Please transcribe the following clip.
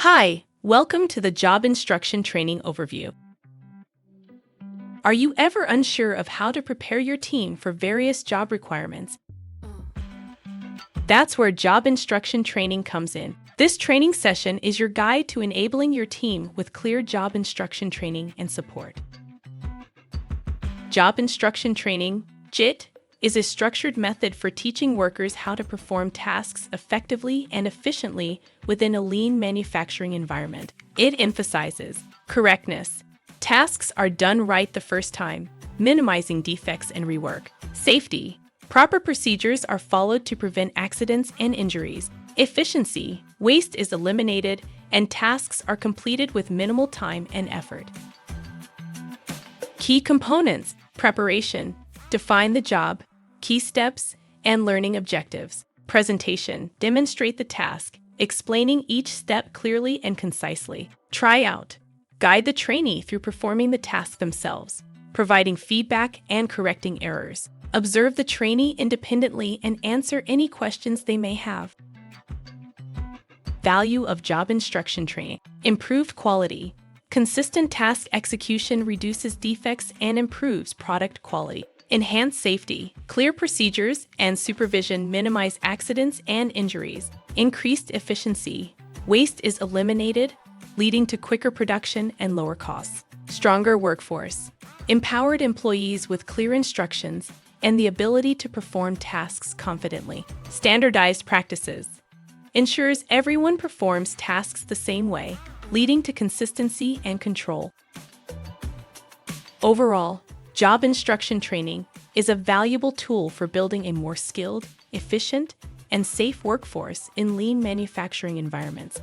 Hi, welcome to the Job Instruction Training Overview. Are you ever unsure of how to prepare your team for various job requirements? That's where Job Instruction Training comes in. This training session is your guide to enabling your team with clear job instruction training and support. Job Instruction Training, JIT, is a structured method for teaching workers how to perform tasks effectively and efficiently within a lean manufacturing environment. It emphasizes correctness. Tasks are done right the first time, minimizing defects and rework. Safety. Proper procedures are followed to prevent accidents and injuries. Efficiency. Waste is eliminated, and tasks are completed with minimal time and effort. Key components. Preparation. Define the job, key steps, and learning objectives. Presentation. Demonstrate the task, explaining each step clearly and concisely. Try out. Guide the trainee through performing the task themselves, providing feedback and correcting errors. Observe the trainee independently and answer any questions they may have. Value of job instruction training. Improved quality. Consistent task execution reduces defects and improves product quality. Enhanced safety. Clear procedures and supervision minimize accidents and injuries. Increased efficiency. Waste is eliminated, leading to quicker production and lower costs. Stronger workforce. Empowered employees with clear instructions and the ability to perform tasks confidently. Standardized practices. Ensures everyone performs tasks the same way, leading to consistency and control. Overall, job instruction training is a valuable tool for building a more skilled, efficient, and safe workforce in lean manufacturing environments.